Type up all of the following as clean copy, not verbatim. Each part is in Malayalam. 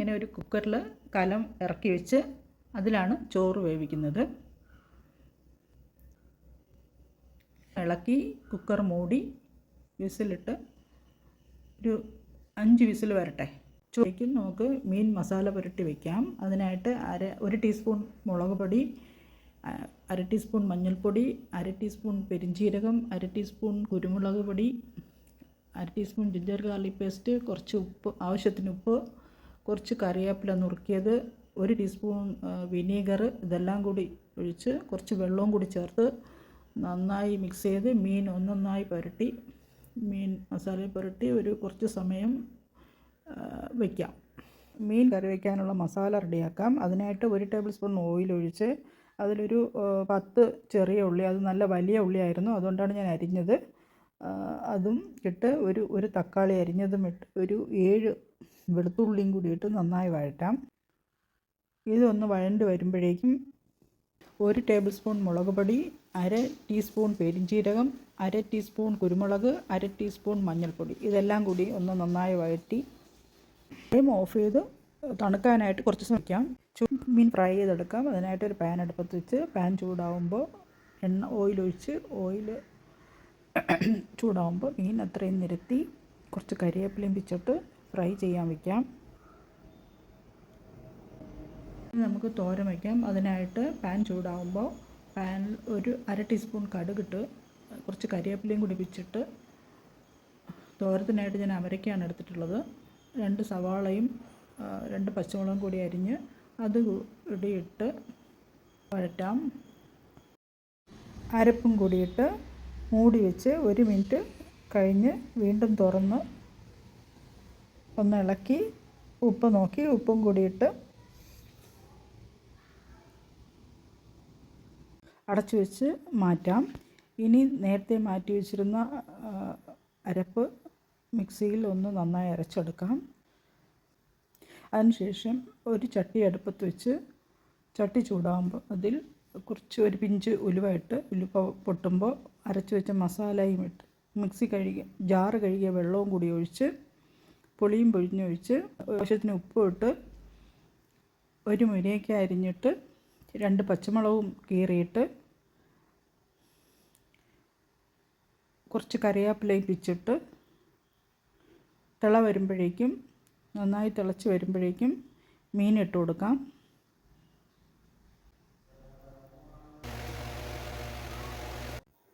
ഇങ്ങനെ ഒരു കുക്കറിൽ കലം ഇറക്കി വെച്ച് അതിലാണ് ചോറ് വേവിക്കുന്നത്. ഇളക്കി കുക്കർ മൂടി വിസിലിട്ട് ഒരു 5 വിസിൽ വരട്ടെ. ചോറിലേക്ക് നമുക്ക് മീൻ മസാല പുരട്ടി വയ്ക്കാം. അതിനായിട്ട് 1 ടീസ്പൂൺ മുളക് പൊടി, 1/2 ടീസ്പൂൺ മഞ്ഞൾപ്പൊടി, 1/2 ടീസ്പൂൺ പെരിഞ്ജീരകം, 1/2 ടീസ്പൂൺ കുരുമുളക് പൊടി, 1/2 ടീസ്പൂൺ ജിഞ്ചർ ഗാർലിക് പേസ്റ്റ്, കുറച്ച് ഉപ്പ്, ആവശ്യത്തിന് ഉപ്പ്, കുറച്ച് കറിവേപ്പില നുറുക്കിയത്, 1 ടീസ്പൂൺ വിനീഗർ, ഇതെല്ലാം കൂടി ഒഴിച്ച് കുറച്ച് വെള്ളവും കൂടി ചേർത്ത് നന്നായി മിക്സ് ചെയ്ത് മീൻ ഒന്നൊന്നായി പുരട്ടി മീൻ മസാല പുരട്ടി കുറച്ച് സമയം വയ്ക്കാം. മീൻ കറി വയ്ക്കാനുള്ള മസാല റെഡിയാക്കാം. അതിനായിട്ട് 1 ടേബിൾ സ്പൂൺ ഓയിൽ ഒഴിച്ച് അതിലൊരു 10 ചെറിയ ഉള്ളി, അത് നല്ല വലിയ ഉള്ളിയായിരുന്നു, അതുകൊണ്ടാണ് ഞാൻ അരിഞ്ഞത്, അതും ഇട്ട് ഒരു തക്കാളി അരിഞ്ഞതും ഇട്ട് ഒരു 7 വെളുത്തുള്ളിയും കൂടി ഇട്ട് നന്നായി വഴറ്റാം. ഇതൊന്ന് വഴണ്ട് വരുമ്പോഴേക്കും 1 ടേബിൾ സ്പൂൺ മുളക് പൊടി, 1/2 ടീസ്പൂൺ പെരിഞ്ജീരകം, 1/2 ടീസ്പൂൺ കുരുമുളക്, 1/2 ടീസ്പൂൺ മഞ്ഞൾപ്പൊടി, ഇതെല്ലാം കൂടി ഒന്ന് നന്നായി വഴറ്റി ഫ്ലെയിം ഓഫ് ചെയ്ത് തണുക്കാനായിട്ട് കുറച്ച് സമയം വയ്ക്കാം. മീൻ ഫ്രൈ ചെയ്തെടുക്കാം. അതിനായിട്ട് ഒരു പാൻ അടുപ്പത്ത് വെച്ച് പാൻ ചൂടാവുമ്പോൾ ഓയിൽ ചൂടാവുമ്പോൾ മീൻ അത്രയും നിരത്തി കുറച്ച് കരിവേപ്പിലയും പിച്ചിട്ട് ഫ്രൈ ചെയ്യാൻ വയ്ക്കാം. നമുക്ക് തോരൻ വയ്ക്കാം. അതിനായിട്ട് പാൻ ചൂടാവുമ്പോൾ പാനിൽ ഒരു 1/2 ടീസ്പൂൺ കടുകിട്ട് കുറച്ച് കരിവേപ്പിലയും കൂടി പിച്ചിട്ട്, തോരത്തിനായിട്ട് ഞാൻ അമരയ്ക്കാണ് എടുത്തിട്ടുള്ളത്, 2 സവാളയും 2 പച്ചമുളകും കൂടി അരിഞ്ഞ് അത് ഇട്ട് വഴറ്റാം. അരപ്പും കൂടിയിട്ട് മൂടി വെച്ച് 1 മിനിറ്റ് കഴിഞ്ഞ് വീണ്ടും തുറന്ന് ഒന്ന് ഇളക്കി ഉപ്പ് നോക്കി ഉപ്പും കൂടിയിട്ട് അടച്ചു വെച്ച് മാറ്റാം. ഇനി നേരത്തെ മാറ്റി വെച്ചിരുന്ന അരപ്പ് മിക്സിയിൽ ഒന്ന് നന്നായി അരച്ചെടുക്കാം. അതിനുശേഷം ഒരു ചട്ടി അടുപ്പത്ത് വെച്ച് ചട്ടി ചൂടാകുമ്പോൾ അതിൽ ഒരു പിഞ്ച് ഉലുവ ഇട്ട്, ഉലുവ പൊട്ടുമ്പോൾ അരച്ച് വെച്ച മസാലയും ഇട്ട് ജാറ് കഴുകിയ വെള്ളവും കൂടി ഒഴിച്ച് പുളിയും പൊഴിഞ്ഞൊഴിച്ച് ആവശ്യത്തിന് ഉപ്പും ഇട്ട് 1 മുരിങ്ങയ്ക്ക അരിഞ്ഞിട്ട് 2 പച്ചമുളകും കീറിയിട്ട് കുറച്ച് കറിവേപ്പിലയും പിച്ചിട്ട് നന്നായി തിളച്ച് വരുമ്പോഴേക്കും മീൻ ഇട്ട് കൊടുക്കാം.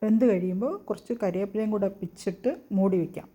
വെന്ത് കഴിയുമ്പോൾ കുറച്ച് കറിവേപ്പിലയും കൂടെ പിച്ചിട്ട് മൂടി വയ്ക്കാം.